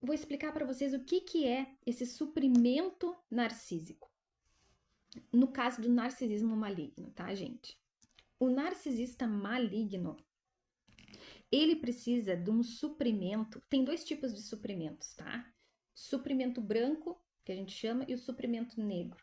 vou explicar para vocês o que é esse suprimento narcísico. No caso do narcisismo maligno, tá, gente? O narcisista maligno, ele precisa de um suprimento. Tem dois tipos de suprimentos, tá? Suprimento branco, que a gente chama, e o suprimento negro.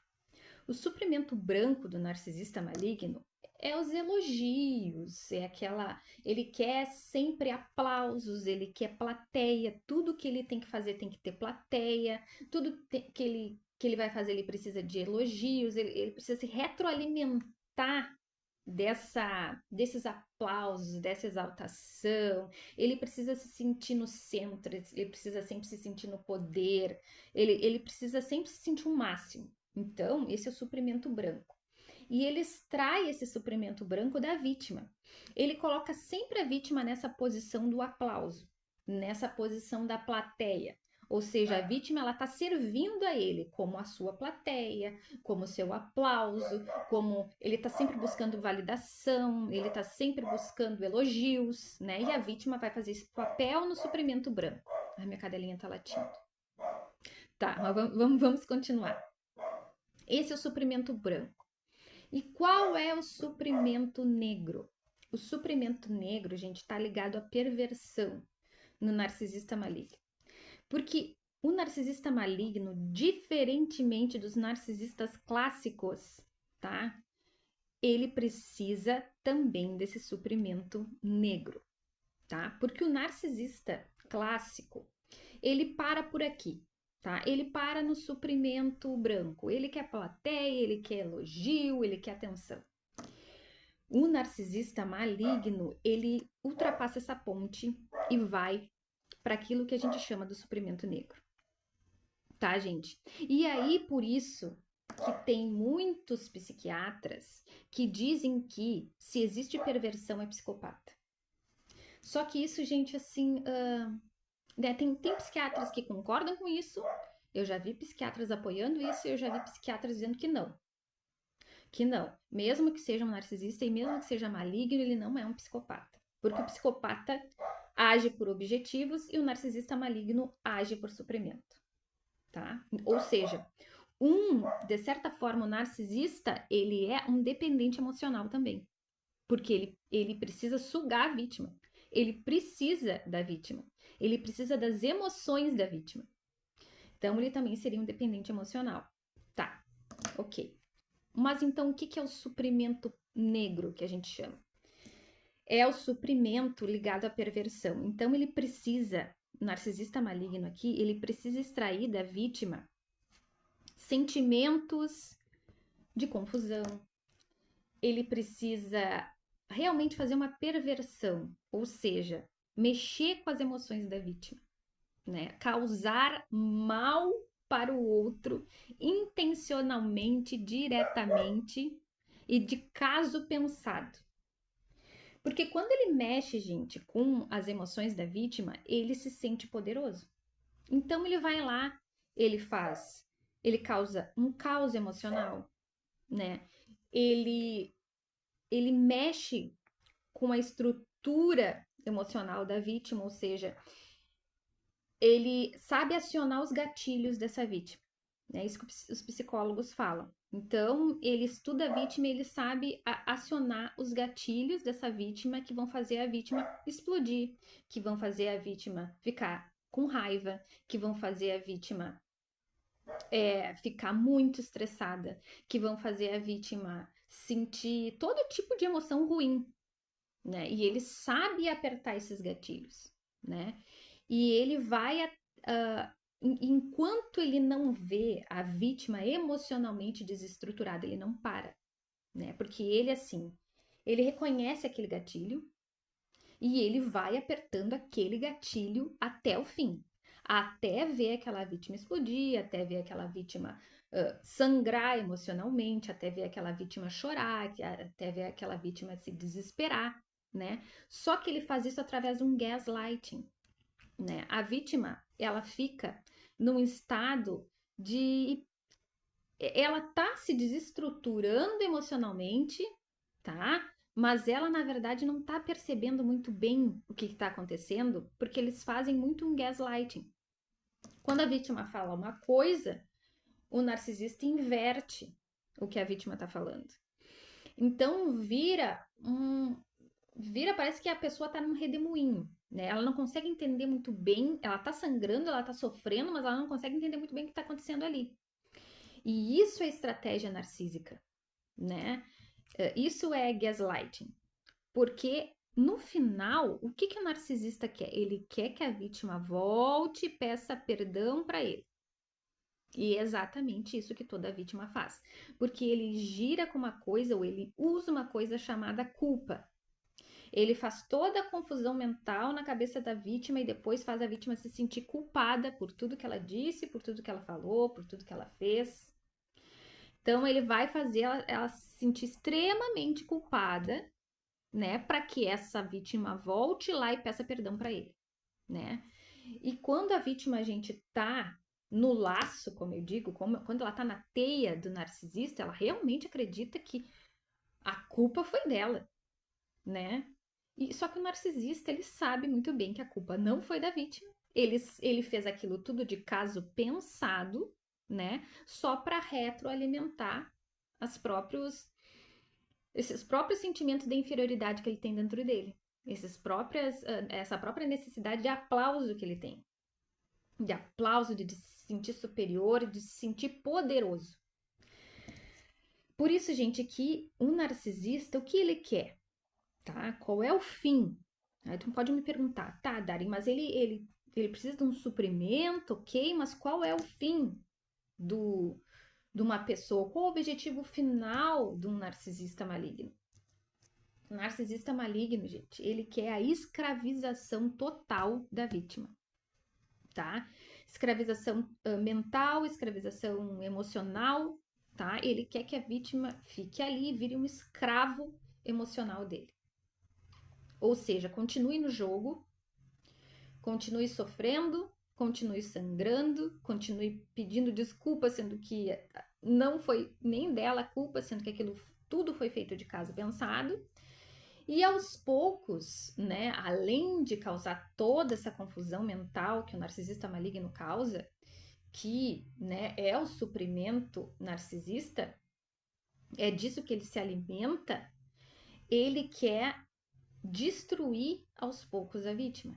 O suprimento branco do narcisista maligno é os elogios, é aquela. Ele quer sempre aplausos, ele quer plateia, tudo que ele tem que fazer tem que ter plateia, tudo que ele vai fazer ele precisa de elogios, ele precisa se retroalimentar desses aplausos, dessa exaltação, ele precisa se sentir no centro, ele precisa sempre se sentir no poder, ele precisa sempre se sentir o máximo. Então, esse é o suprimento branco. E ele extrai esse suprimento branco da vítima. Ele coloca sempre a vítima nessa posição do aplauso, nessa posição da plateia. Ou seja, a vítima ela está servindo a ele como a sua plateia, como o seu aplauso, como ele está sempre buscando validação, ele está sempre buscando elogios, né? E a vítima vai fazer esse papel no suprimento branco. A minha cadelinha está latindo. Tá, mas vamos continuar. Esse é o suprimento branco. E qual é o suprimento negro? O suprimento negro, gente, está ligado à perversão no narcisista maligno. Porque o narcisista maligno, diferentemente dos narcisistas clássicos, tá? Ele precisa também desse suprimento negro, tá? Porque o narcisista clássico, ele para por aqui, tá? Ele para no suprimento branco. Ele quer plateia, ele quer elogio, ele quer atenção. O narcisista maligno, ele ultrapassa essa ponte e vai para aquilo que a gente chama do suprimento negro. Tá, gente? E aí, por isso que tem muitos psiquiatras que dizem que se existe perversão é psicopata. Só que isso, gente, assim, né, tem psiquiatras que concordam com isso, eu já vi psiquiatras apoiando isso, eu já vi psiquiatras dizendo que não. Que não, mesmo que seja um narcisista e mesmo que seja maligno, ele não é um psicopata. Porque o psicopata age por objetivos e o narcisista maligno age por suprimento, tá? Ou seja, de certa forma, o narcisista, ele é um dependente emocional também. Porque ele precisa sugar a vítima. Ele precisa da vítima. Ele precisa das emoções da vítima. Então, ele também seria um dependente emocional. Tá, ok. Mas então, o que é o suprimento negro que a gente chama? É o suprimento ligado à perversão. Então, ele precisa, o narcisista maligno aqui, ele precisa extrair da vítima sentimentos de confusão. Ele precisa realmente fazer uma perversão, ou seja, mexer com as emoções da vítima, né? Causar mal para o outro intencionalmente, diretamente e de caso pensado. Porque quando ele mexe, gente, com as emoções da vítima, ele se sente poderoso. Então ele vai lá, ele causa um caos emocional, né? Ele mexe com a estrutura emocional da vítima, ou seja, ele sabe acionar os gatilhos dessa vítima. É isso que os psicólogos falam. Então, ele estuda a vítima e ele sabe acionar os gatilhos dessa vítima que vão fazer a vítima explodir, que vão fazer a vítima ficar com raiva, que vão fazer a vítima ficar muito estressada, que vão fazer a vítima sentir todo tipo de emoção ruim, né? E ele sabe apertar esses gatilhos, né? E ele vai, enquanto ele não vê a vítima emocionalmente desestruturada, ele não para, né? Porque ele, assim, ele reconhece aquele gatilho e ele vai apertando aquele gatilho até o fim, até ver aquela vítima explodir, até ver aquela vítima sangrar emocionalmente, até ver aquela vítima chorar, até ver aquela vítima se desesperar, né? Só que ele faz isso através de um gaslighting, né? A vítima, ela fica num estado de... Ela tá se desestruturando emocionalmente, tá? Mas ela, na verdade, não tá percebendo muito bem o que tá acontecendo, porque eles fazem muito um gaslighting, Quando a vítima fala uma coisa, o narcisista inverte o que a vítima está falando. Então parece que a pessoa está num redemoinho, né? Ela não consegue entender muito bem, ela está sangrando, ela está sofrendo, mas ela não consegue entender muito bem o que está acontecendo ali. E isso é estratégia narcísica, né? Isso é gaslighting. Porque no final, o que o narcisista quer? Ele quer que a vítima volte e peça perdão para ele. E é exatamente isso que toda vítima faz. Porque ele gira com uma coisa ou ele usa uma coisa chamada culpa. Ele faz toda a confusão mental na cabeça da vítima e depois faz a vítima se sentir culpada por tudo que ela disse, por tudo que ela falou, por tudo que ela fez. Então ele vai fazer ela se sentir extremamente culpada, né, para que essa vítima volte lá e peça perdão para ele, né? E quando a vítima, a gente tá no laço, como eu digo, quando ela tá na teia do narcisista, ela realmente acredita que a culpa foi dela, né? E só que o narcisista, ele sabe muito bem que a culpa não foi da vítima. Ele fez aquilo tudo de caso pensado, né? Só para retroalimentar esses próprios sentimentos de inferioridade que ele tem dentro dele. Essa própria necessidade de aplauso que ele tem. De aplauso, de se sentir superior, de se sentir poderoso. Por isso, gente, que o narcisista, o que ele quer? Tá? Qual é o fim? Aí tu pode me perguntar, tá, Dari, mas ele precisa de um suprimento, ok, mas qual é o fim de uma pessoa? Qual o objetivo final de um narcisista maligno? O narcisista maligno, gente, ele quer a escravização total da vítima, tá? Escravização mental, escravização emocional, tá? Ele quer que a vítima fique ali e vire um escravo emocional dele. Ou seja, continue no jogo, continue sofrendo, continue sangrando, continue pedindo desculpa, sendo que não foi nem dela a culpa, sendo que aquilo tudo foi feito de caso pensado. E aos poucos, né, além de causar toda essa confusão mental que o narcisista maligno causa, que, né, é o suprimento narcisista, é disso que ele se alimenta, ele quer destruir aos poucos a vítima,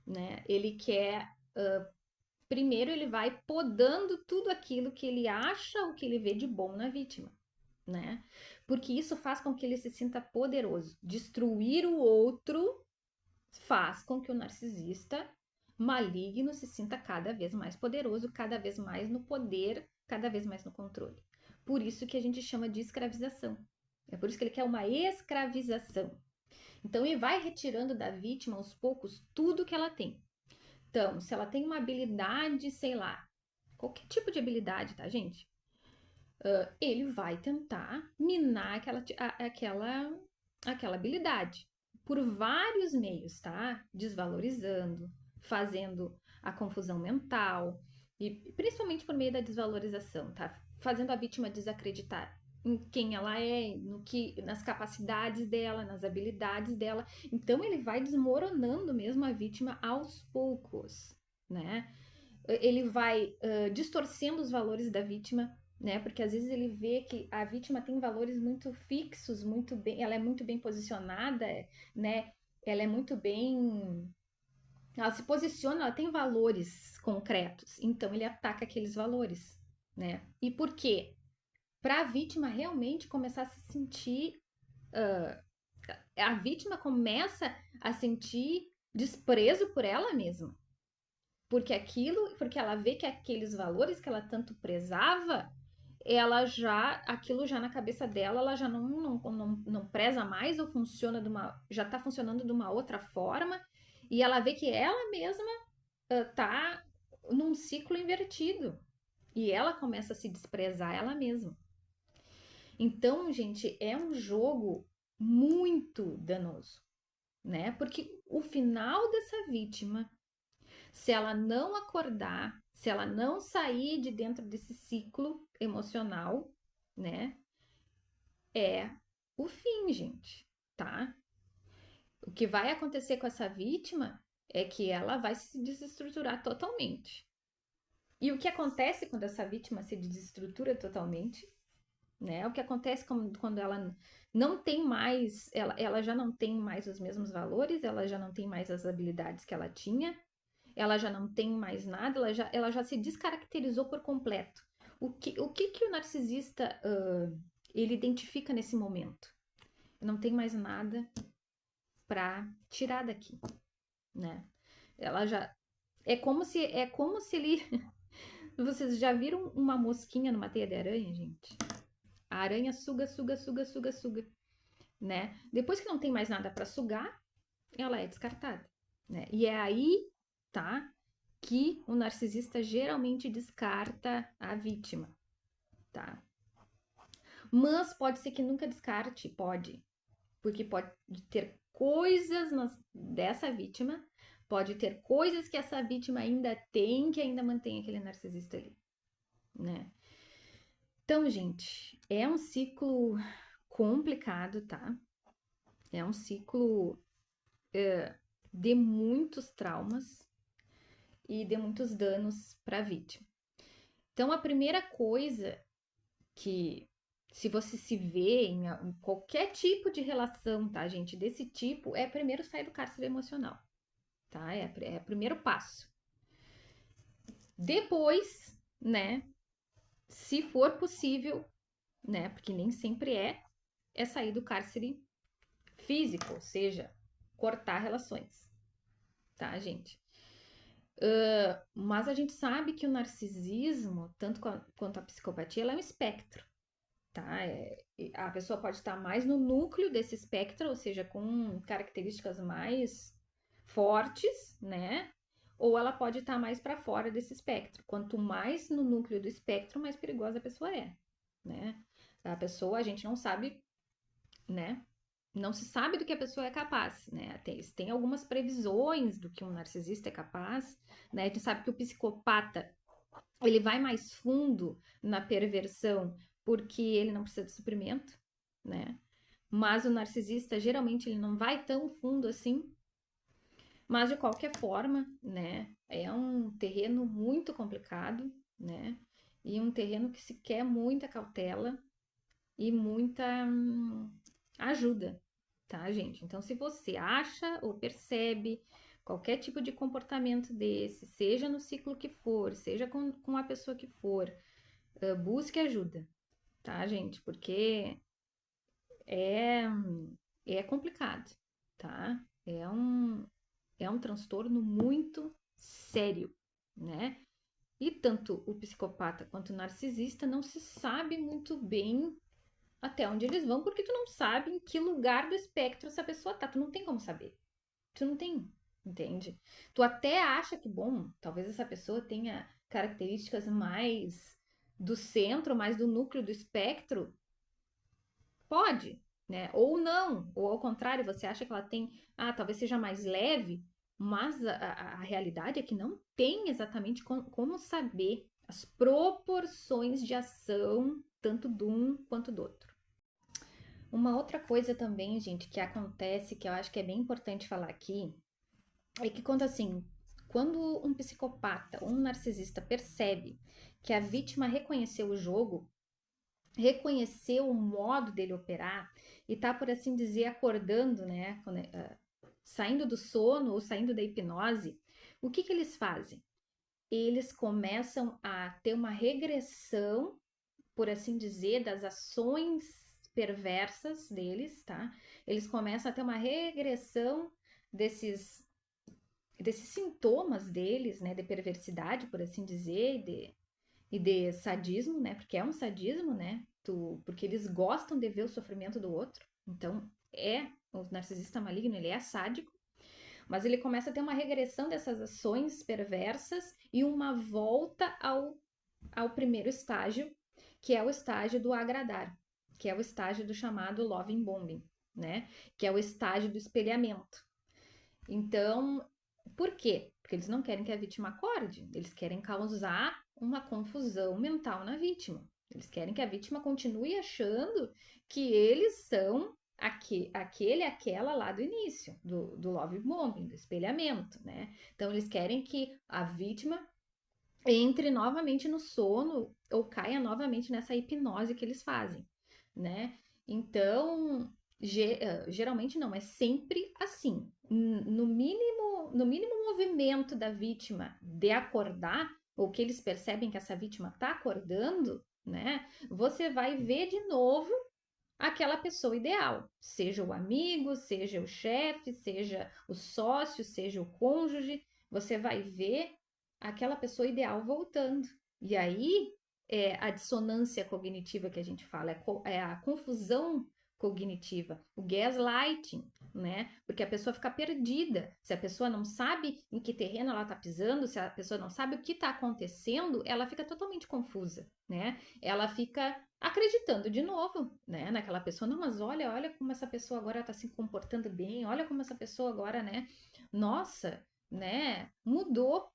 né? Ele quer primeiro ele vai podando tudo aquilo que ele acha ou que ele vê de bom na vítima, né? Porque isso faz com que ele se sinta poderoso. Destruir o outro faz com que o narcisista maligno se sinta cada vez mais poderoso, cada vez mais no poder, cada vez mais no controle. Por isso que a gente chama de escravização. É por isso que ele quer uma escravização. Então ele vai retirando da vítima aos poucos tudo que ela tem. Então, se ela tem uma habilidade, sei lá, qualquer tipo de habilidade, tá, gente? Ele vai tentar minar aquela habilidade por vários meios, tá? Desvalorizando, fazendo a confusão mental e principalmente por meio da desvalorização, tá? Fazendo a vítima desacreditar em quem ela é, nas capacidades dela, nas habilidades dela. Então ele vai desmoronando mesmo a vítima aos poucos, né? Ele vai distorcendo os valores da vítima, né? Porque às vezes ele vê que a vítima tem valores muito fixos, muito bem, ela é muito bem posicionada, né? Ela é muito bem, ela se posiciona, ela tem valores concretos, então ele ataca aqueles valores, né? E por quê? Para a vítima realmente começar a se sentir, a vítima começa a sentir desprezo por ela mesma, porque ela vê que aqueles valores que ela tanto prezava, aquilo já na cabeça dela, ela já não preza mais ou já está funcionando de uma outra forma, e ela vê que ela mesma tá num ciclo invertido, e ela começa a se desprezar ela mesma. Então, gente, é um jogo muito danoso, né? Porque o final dessa vítima, se ela não acordar, se ela não sair de dentro desse ciclo emocional, né? É o fim, gente, tá? O que vai acontecer com essa vítima é que ela vai se desestruturar totalmente, E o que acontece quando essa vítima se desestrutura totalmente, né? O que acontece quando ela não tem mais, ela já não tem mais os mesmos valores, ela já não tem mais as habilidades que ela tinha, ela já não tem mais nada, ela já se descaracterizou por completo. O que o narcisista ele identifica nesse momento? Não tem mais nada para tirar daqui, né? Ela já é como se ele vocês já viram uma mosquinha numa teia de aranha, gente? A aranha suga, suga, suga, suga, suga, né? Depois que não tem mais nada para sugar, ela é descartada, né? E é aí, tá, que o narcisista geralmente descarta a vítima, tá? Mas pode ser que nunca descarte, pode, porque pode ter coisas dessa vítima, pode ter coisas que essa vítima ainda tem que ainda mantém aquele narcisista ali, né? Então, gente, é um ciclo complicado, tá? É um ciclo de muitos traumas e de muitos danos para a vítima. Então, a primeira coisa que, se você se vê em qualquer tipo de relação, tá, gente, desse tipo, é primeiro sair do cárcere emocional, tá? É o primeiro passo. Depois, né, se for possível, né, porque nem sempre é sair do cárcere físico, ou seja, cortar relações, tá, gente? Mas a gente sabe que o narcisismo, tanto quanto a psicopatia, ela é um espectro, tá? A pessoa pode estar mais no núcleo desse espectro, ou seja, com características mais fortes, né? Ou ela pode estar mais para fora desse espectro. Quanto mais no núcleo do espectro, mais perigosa a pessoa é, né? A pessoa, a gente não sabe, né? Não se sabe do que a pessoa é capaz, né? Tem algumas previsões do que um narcisista é capaz, né? A gente sabe que o psicopata, ele vai mais fundo na perversão porque ele não precisa de suprimento, né? Mas o narcisista, geralmente, ele não vai tão fundo assim. Mas, de qualquer forma, né? É um terreno muito complicado, né? E um terreno que se quer muita cautela e muita ajuda, tá, gente? Então, se você acha ou percebe qualquer tipo de comportamento desse, seja no ciclo que for, seja com a pessoa que for, busque ajuda, tá, gente? Porque é, é complicado, tá? É um transtorno muito sério, né? E tanto o psicopata quanto o narcisista não se sabe muito bem até onde eles vão, porque tu não sabe em que lugar do espectro essa pessoa tá. Tu não tem como saber. Tu não tem, entende? Tu até acha que, bom, talvez essa pessoa tenha características mais do centro, mais do núcleo do espectro. Pode, né? Ou não. Ou ao contrário, você acha que ela tem, talvez seja mais leve, mas a realidade é que não tem exatamente como saber as proporções de ação, tanto de um quanto do outro. Uma outra coisa também, gente, que acontece, que eu acho que é bem importante falar aqui, é que quando um psicopata ou um narcisista percebe que a vítima reconheceu o jogo, reconheceu o modo dele operar e tá, por assim dizer, acordando, né, saindo do sono ou saindo da hipnose, o que eles fazem? Eles começam a ter uma regressão, por assim dizer, das ações perversas deles, tá? Eles começam a ter uma regressão desses sintomas deles, né, de perversidade, por assim dizer, e de sadismo, né? Porque é um sadismo, né? Porque eles gostam de ver o sofrimento do outro. Então, o narcisista maligno, ele é sádico, mas ele começa a ter uma regressão dessas ações perversas e uma volta ao primeiro estágio, que é o estágio do agradar, que é o estágio do chamado loving bombing, né? Que é o estágio do espelhamento. Então, por quê? Porque eles não querem que a vítima acorde, eles querem causar uma confusão mental na vítima. Eles querem que a vítima continue achando que eles são aquela lá do início, do love bombing, do espelhamento, né? Então, eles querem que a vítima entre novamente no sono ou caia novamente nessa hipnose que eles fazem, né? Então, geralmente não, é sempre assim. No mínimo movimento da vítima de acordar, ou que eles percebem que essa vítima está acordando, né? Você vai ver de novo aquela pessoa ideal, seja o amigo, seja o chefe, seja o sócio, seja o cônjuge, você vai ver aquela pessoa ideal voltando. E aí é a dissonância cognitiva que a gente fala, é a confusão cognitiva, o gaslighting, né? Porque a pessoa fica perdida. Se a pessoa não sabe em que terreno ela está pisando, se a pessoa não sabe o que está acontecendo, ela fica totalmente confusa, né? Ela fica acreditando de novo, né, naquela pessoa. Não, mas olha como essa pessoa agora está se comportando bem, olha como essa pessoa agora, né, nossa, né, mudou.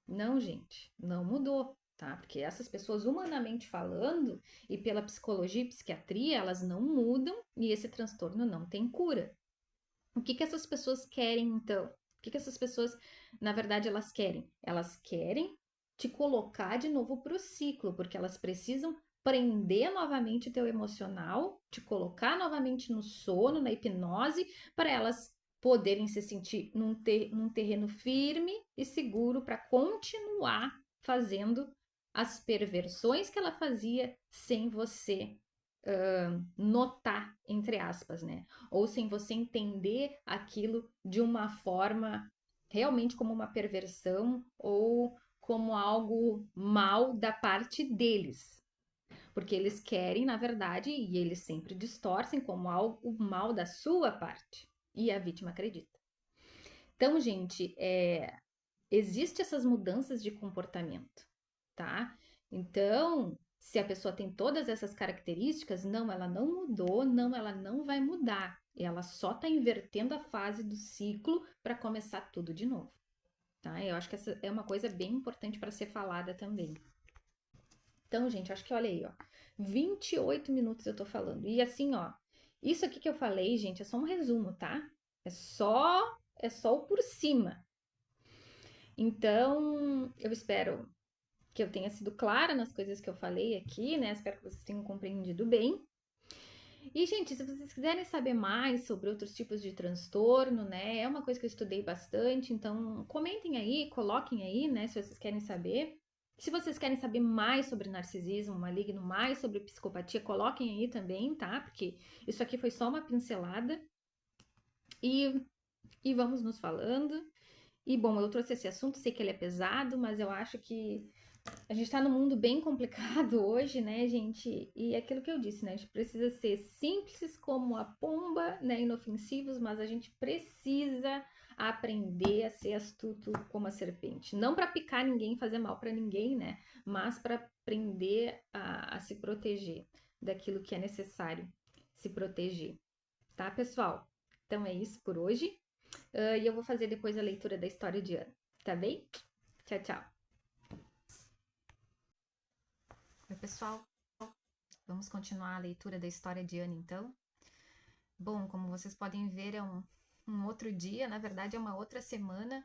Não, gente, não mudou, tá? Porque essas pessoas, humanamente falando, e pela psicologia e psiquiatria, elas não mudam e esse transtorno não tem cura. O que que essas pessoas querem, então? O que que essas pessoas, na verdade, elas querem? Elas querem te colocar de novo para o ciclo, porque elas precisam prender novamente o teu emocional, te colocar novamente no sono, na hipnose, para elas poderem se sentir num terreno firme e seguro para continuar fazendo as perversões que ela fazia sem você notar, entre aspas, né? Ou sem você entender aquilo de uma forma realmente como uma perversão ou como algo mal da parte deles. Porque eles querem, na verdade, e eles sempre distorcem como algo mal da sua parte. E a vítima acredita. Então, gente, existe essas mudanças de comportamento, tá? Então, se a pessoa tem todas essas características, não, ela não mudou, não, ela não vai mudar. Ela só está invertendo a fase do ciclo para começar tudo de novo, tá? Eu acho que essa é uma coisa bem importante para ser falada também. Então, gente, acho que olha aí, ó, 28 minutos eu tô falando. E assim, ó, isso aqui que eu falei, gente, é só um resumo, tá? É só o por cima. Então, eu espero que eu tenha sido clara nas coisas que eu falei aqui, né? Espero que vocês tenham compreendido bem. E, gente, se vocês quiserem saber mais sobre outros tipos de transtorno, né? É uma coisa que eu estudei bastante, então comentem aí, coloquem aí, né? Se vocês querem saber. Se vocês querem saber mais sobre narcisismo maligno, mais sobre psicopatia, coloquem aí também, tá? Porque isso aqui foi só uma pincelada. E vamos nos falando. E, bom, eu trouxe esse assunto, sei que ele é pesado, mas eu acho que a gente tá num mundo bem complicado hoje, né, gente? E é aquilo que eu disse, né? A gente precisa ser simples como a pomba, né? Inofensivos, mas a gente precisa aprender a ser astuto como a serpente. Não para picar ninguém, fazer mal para ninguém, né? Mas para aprender a se proteger daquilo que é necessário se proteger. Tá, pessoal? Então é isso por hoje. E eu vou fazer depois a leitura da história de Ana. Tá bem? Tchau, tchau. Oi, pessoal. Vamos continuar a leitura da história de Ana, então. Bom, como vocês podem ver, é um outro dia, na verdade, é uma outra semana.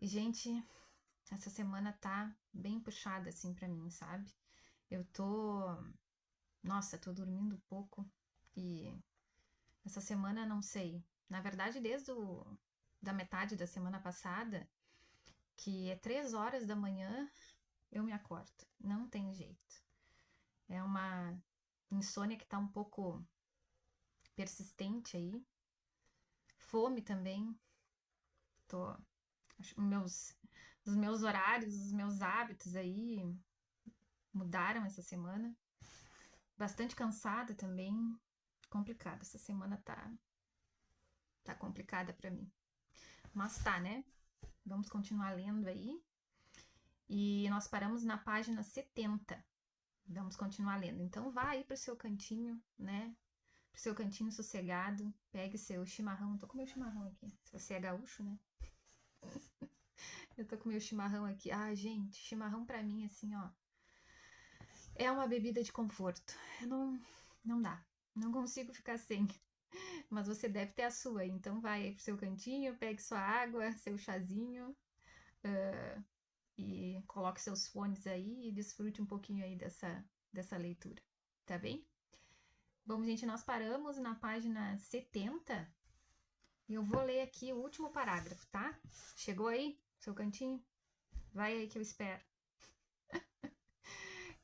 E, gente, essa semana tá bem puxada, assim, pra mim, sabe? Eu tô. Nossa, tô dormindo pouco. E essa semana, não sei. Na verdade, da metade da semana passada, que é 3 horas da manhã, eu me acordo. Não tem jeito. É uma insônia que tá um pouco persistente aí. Fome também. Tô, os meus horários, os meus hábitos aí mudaram essa semana. Bastante cansada também. Complicada. Essa semana tá complicada pra mim. Mas tá, né? Vamos continuar lendo aí. E nós paramos na página 70. Vamos continuar lendo. Então vá aí pro seu cantinho, né? Pro seu cantinho sossegado. Pegue seu chimarrão. Tô com meu chimarrão aqui. Se você é gaúcho, né? Eu tô com meu chimarrão aqui. Ah, gente, chimarrão pra mim, assim, ó, é uma bebida de conforto. Não dá. Não consigo ficar sem. Mas você deve ter a sua. Então vai aí pro seu cantinho, pegue sua água, seu chazinho. E coloque seus fones aí e desfrute um pouquinho aí dessa leitura, tá bem? Bom, gente, nós paramos na página 70 e eu vou ler aqui o último parágrafo, tá? Chegou aí, seu cantinho? Vai aí que eu espero.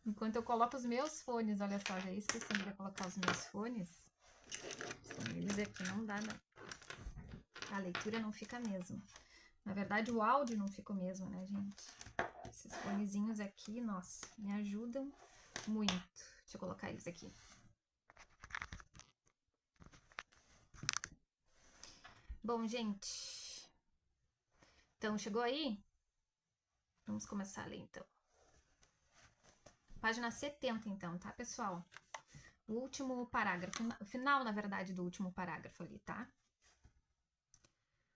Enquanto eu coloco os meus fones, olha só, já esqueci de colocar os meus fones. Eles aqui não dá, não. A leitura não fica mesmo. Na verdade, o áudio não fica o mesmo, né, gente? Esses fonezinhos aqui, nossa, me ajudam muito. Deixa eu colocar eles aqui. Bom, gente. Então, chegou aí? Vamos começar a ler, então. Página 70, então, tá, pessoal? O último parágrafo, o final, na verdade, do último parágrafo ali, tá?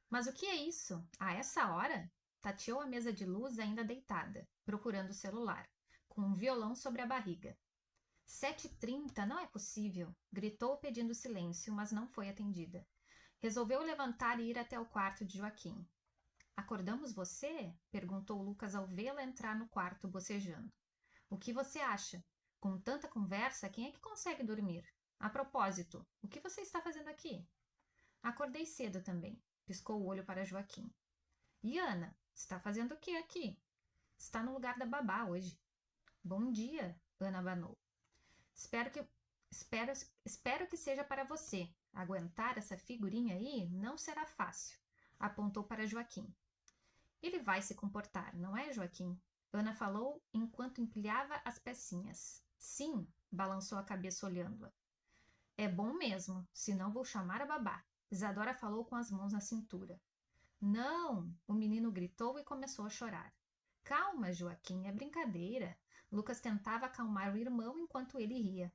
Mas o que é isso? A essa hora? Tateou a mesa de luz ainda deitada, procurando o celular, com um violão sobre a barriga. 7h30, não é possível, gritou pedindo silêncio, mas não foi atendida. Resolveu levantar e ir até o quarto de Joaquim. Acordamos você? Perguntou Lucas ao vê-la entrar no quarto bocejando. O que você acha? Com tanta conversa, quem é que consegue dormir? A propósito, o que você está fazendo aqui? Acordei cedo também, piscou o olho para Joaquim. E Ana, está fazendo o que aqui? Está no lugar da babá hoje. Bom dia, Ana abanou. Espero que seja para você. Aguentar essa figurinha aí não será fácil, apontou para Joaquim. Ele vai se comportar, não é, Joaquim? Ana falou enquanto empilhava as pecinhas. Sim, balançou a cabeça olhando-a. É bom mesmo, senão vou chamar a babá. Isadora falou com as mãos na cintura. Não! O menino gritou e começou a chorar. Calma, Joaquim, é brincadeira. Lucas tentava acalmar o irmão enquanto ele ria.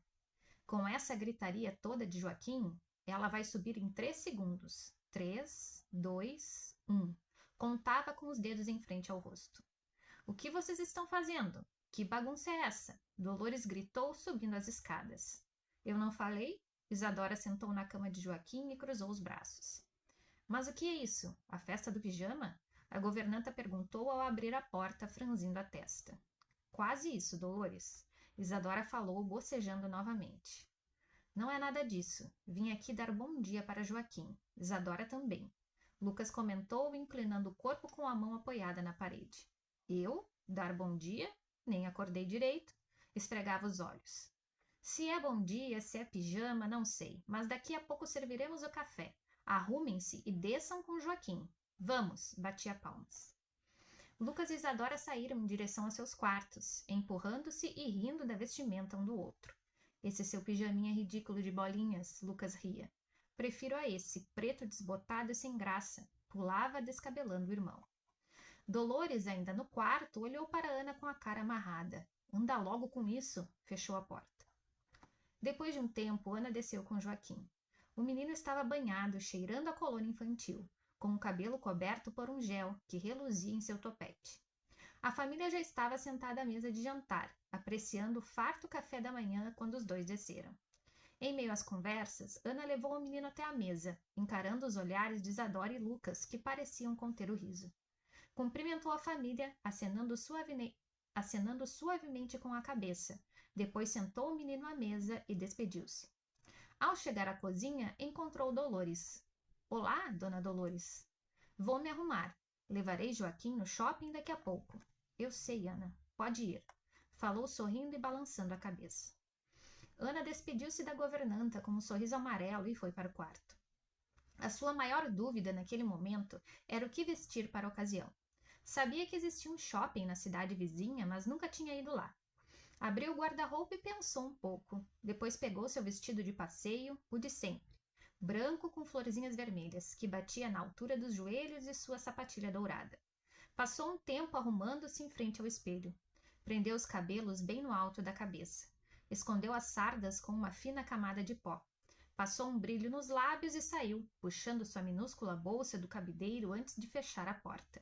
Com essa gritaria toda de Joaquim, ela vai subir em 3 segundos. 3, 2, 1. Contava com os dedos em frente ao rosto. O que vocês estão fazendo? Que bagunça é essa? Dolores gritou, subindo as escadas. Eu não falei? Isadora sentou na cama de Joaquim e cruzou os braços. Mas o que é isso? A festa do pijama? A governanta perguntou ao abrir a porta, franzindo a testa. Quase isso, Dolores. Isadora falou, bocejando novamente. Não é nada disso. Vim aqui dar bom dia para Joaquim. Isadora também. Lucas comentou, inclinando o corpo com a mão apoiada na parede. Eu? Dar bom dia? Nem acordei direito. Esfregava os olhos. Se é bom dia, se é pijama, não sei, mas daqui a pouco serviremos o café. Arrumem-se e desçam com Joaquim. Vamos, batia palmas. Lucas e Isadora saíram em direção a seus quartos, empurrando-se e rindo da vestimenta um do outro. Esse seu pijaminha ridículo de bolinhas, Lucas ria. Prefiro a esse, preto desbotado e sem graça. Pulava descabelando o irmão. Dolores, ainda no quarto, olhou para Ana com a cara amarrada. Anda logo com isso, fechou a porta. Depois de um tempo, Ana desceu com Joaquim. O menino estava banhado, cheirando a colônia infantil, com o cabelo coberto por um gel que reluzia em seu topete. A família já estava sentada à mesa de jantar, apreciando o farto café da manhã quando os dois desceram. Em meio às conversas, Ana levou o menino até a mesa, encarando os olhares de Isadora e Lucas, que pareciam conter o riso. Cumprimentou a família, acenando suavemente com a cabeça. Depois sentou o menino à mesa e despediu-se. Ao chegar à cozinha, encontrou Dolores. Olá, dona Dolores. Vou me arrumar. Levarei Joaquim no shopping daqui a pouco. Eu sei, Ana. Pode ir. Falou sorrindo e balançando a cabeça. Ana despediu-se da governanta com um sorriso amarelo e foi para o quarto. A sua maior dúvida naquele momento era o que vestir para a ocasião. Sabia que existia um shopping na cidade vizinha, mas nunca tinha ido lá. Abriu o guarda-roupa e pensou um pouco. Depois pegou seu vestido de passeio, o de sempre, branco com florzinhas vermelhas, que batia na altura dos joelhos e sua sapatilha dourada. Passou um tempo arrumando-se em frente ao espelho. Prendeu os cabelos bem no alto da cabeça. Escondeu as sardas com uma fina camada de pó. Passou um brilho nos lábios e saiu, puxando sua minúscula bolsa do cabideiro antes de fechar a porta.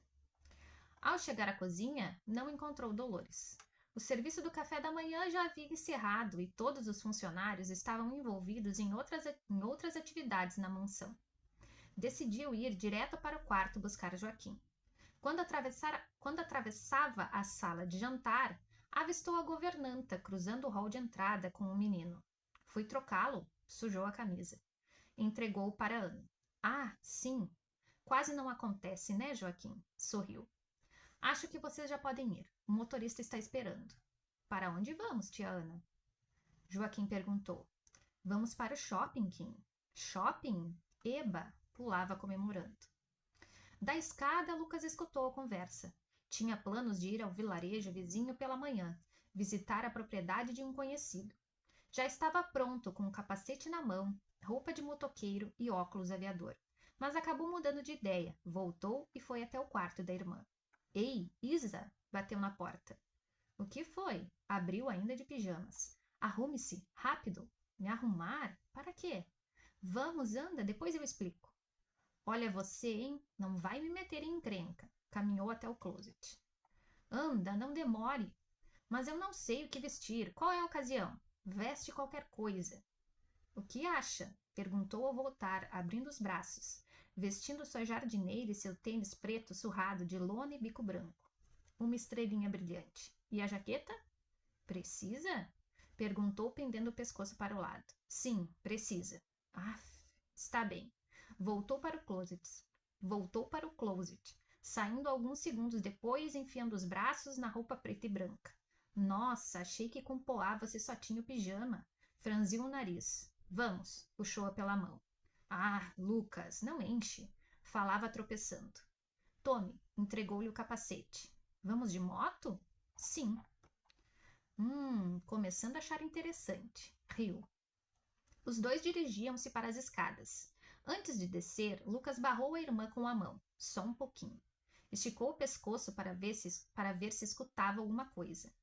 Ao chegar à cozinha, não encontrou Dolores. O serviço do café da manhã já havia encerrado e todos os funcionários estavam envolvidos em outras atividades na mansão. Decidiu ir direto para o quarto buscar Joaquim. Quando atravessava a sala de jantar, avistou a governanta cruzando o hall de entrada com o menino. Fui trocá-lo, sujou a camisa. Entregou-o para Ana. Ah, sim. Quase não acontece, né, Joaquim? Sorriu. Acho que vocês já podem ir. O motorista está esperando. Para onde vamos, tia Ana? Joaquim perguntou. Vamos para o shopping, Kim. Shopping? Eba! Pulava comemorando. Da escada, Lucas escutou a conversa. Tinha planos de ir ao vilarejo vizinho pela manhã, visitar a propriedade de um conhecido. Já estava pronto com o capacete na mão, roupa de motoqueiro e óculos aviador. Mas acabou mudando de ideia, voltou e foi até o quarto da irmã. Ei, Isa! Bateu na porta. O que foi? Abriu ainda de pijamas. Arrume-se, rápido. Me arrumar? Para quê? Vamos, anda, depois eu explico. Olha você, hein? Não vai me meter em encrenca. Caminhou até o closet. Anda, não demore. Mas eu não sei o que vestir. Qual é a ocasião? Veste qualquer coisa. O que acha? Perguntou ao voltar, abrindo os braços, vestindo sua jardineira e seu tênis preto surrado de lona e bico branco. Uma estrelinha brilhante. E a jaqueta? Precisa? Perguntou, pendendo o pescoço para o lado. Sim, precisa. Ah, está bem. Voltou para o closet, saindo alguns segundos depois, enfiando os braços na roupa preta e branca. Nossa, achei que com Poá você só tinha o pijama. Franziu o nariz. Vamos, puxou-a pela mão. Ah, Lucas, não enche. Falava tropeçando. Tome, entregou-lhe o capacete. Vamos de moto? Sim. Começando a achar interessante. Riu. Os dois dirigiam-se para as escadas. Antes de descer, Lucas barrou a irmã com a mão. Só um pouquinho. Esticou o pescoço para ver se escutava alguma coisa.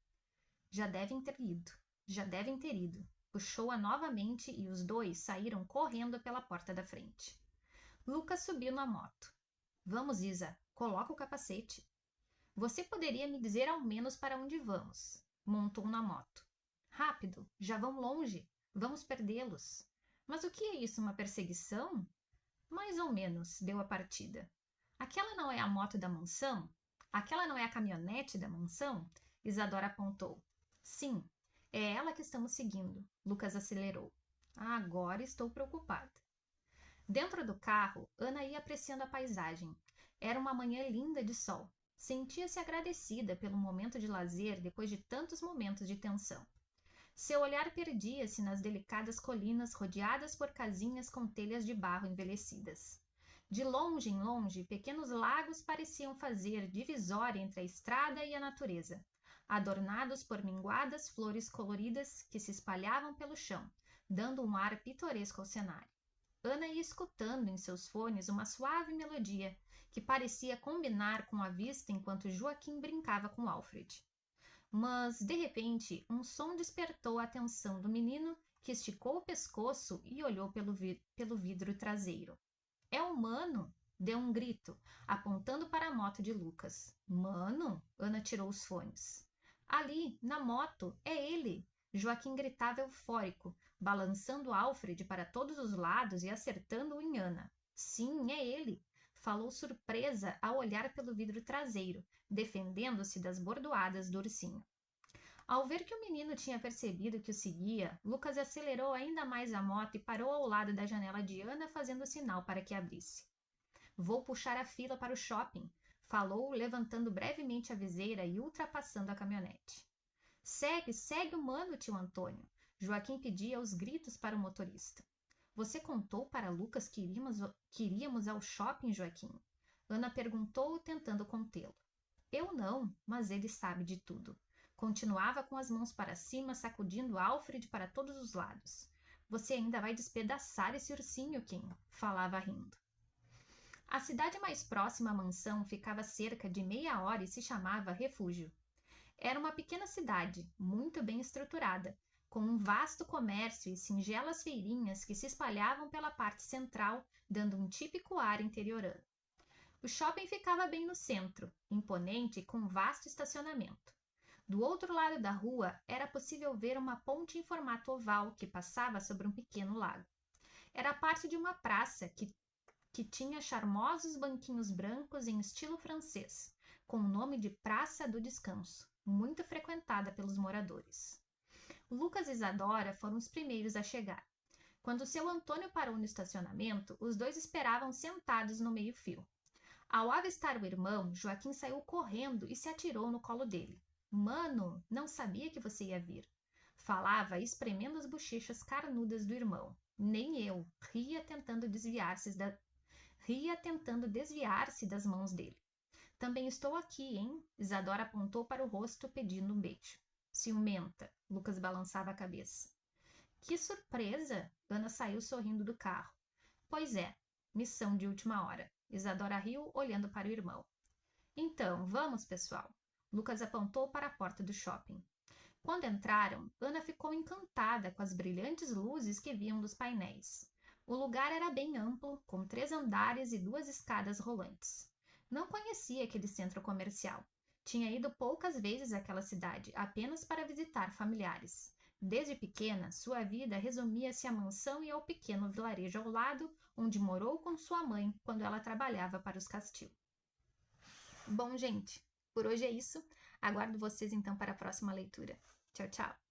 Já devem ter ido. Puxou-a novamente e os dois saíram correndo pela porta da frente. Lucas subiu na moto. Vamos, Isa, coloca o capacete. Você poderia me dizer ao menos para onde vamos? Montou na moto. Rápido, já vão longe. Vamos perdê-los. Mas o que é isso, uma perseguição? Mais ou menos, deu a partida. Aquela não é a moto da mansão? Aquela não é a caminhonete da mansão? Isadora apontou. Sim, é ela que estamos seguindo. Lucas acelerou. Agora estou preocupada. Dentro do carro, Ana ia apreciando a paisagem. Era uma manhã linda de sol. Sentia-se agradecida pelo momento de lazer depois de tantos momentos de tensão. Seu olhar perdia-se nas delicadas colinas rodeadas por casinhas com telhas de barro envelhecidas. De longe em longe, pequenos lagos pareciam fazer divisória entre a estrada e a natureza, adornados por minguadas flores coloridas que se espalhavam pelo chão, dando um ar pitoresco ao cenário. Ana ia escutando em seus fones uma suave melodia que parecia combinar com a vista enquanto Joaquim brincava com Alfred. Mas, de repente, um som despertou a atenção do menino, que esticou o pescoço e olhou pelo vidro traseiro. É o Mano! Deu um grito, apontando para a moto de Lucas. Mano? Ana tirou os fones. Ali, na moto, é ele! Joaquim gritava eufórico, balançando Alfred para todos os lados e acertando-o em Ana. Sim, é ele! Falou surpresa ao olhar pelo vidro traseiro, defendendo-se das bordoadas do ursinho. Ao ver que o menino tinha percebido que o seguia, Lucas acelerou ainda mais a moto e parou ao lado da janela de Ana, fazendo sinal para que abrisse. Vou puxar a fila para o shopping, falou, levantando brevemente a viseira e ultrapassando a caminhonete. Segue o mano, tio Antônio. Joaquim pedia aos gritos para o motorista. Você contou para Lucas que iríamos ao shopping, Joaquim? Ana perguntou, tentando contê-lo. Eu não, mas ele sabe de tudo. Continuava com as mãos para cima, sacudindo Alfred para todos os lados. Você ainda vai despedaçar esse ursinho, Kim, falava rindo. A cidade mais próxima à mansão ficava a cerca de meia hora e se chamava Refúgio. Era uma pequena cidade, muito bem estruturada, com um vasto comércio e singelas feirinhas que se espalhavam pela parte central, dando um típico ar interiorano. O shopping ficava bem no centro, imponente e com um vasto estacionamento. Do outro lado da rua, era possível ver uma ponte em formato oval que passava sobre um pequeno lago. Era parte de uma praça que tinha charmosos banquinhos brancos em estilo francês, com o nome de Praça do Descanso, muito frequentada pelos moradores. Lucas e Isadora foram os primeiros a chegar. Quando seu Antônio parou no estacionamento, os dois esperavam sentados no meio-fio. Ao avistar o irmão, Joaquim saiu correndo e se atirou no colo dele. Mano, não sabia que você ia vir. Falava, espremendo as bochechas carnudas do irmão. Nem eu, ria tentando desviar-se das mãos dele. Também estou aqui, hein? Isadora apontou para o rosto pedindo um beijo. Ciumenta, Lucas balançava a cabeça. Que surpresa! Ana saiu sorrindo do carro. Pois é, missão de última hora. Isadora riu, olhando para o irmão. Então, vamos, pessoal. Lucas apontou para a porta do shopping. Quando entraram, Ana ficou encantada com as brilhantes luzes que vinham dos painéis. O lugar era bem amplo, com 3 andares e 2 escadas rolantes. Não conhecia aquele centro comercial. Tinha ido poucas vezes àquela cidade, apenas para visitar familiares. Desde pequena, sua vida resumia-se à mansão e ao pequeno vilarejo ao lado, onde morou com sua mãe quando ela trabalhava para os Castil. Bom, gente, por hoje é isso. Aguardo vocês então para a próxima leitura. Tchau, tchau!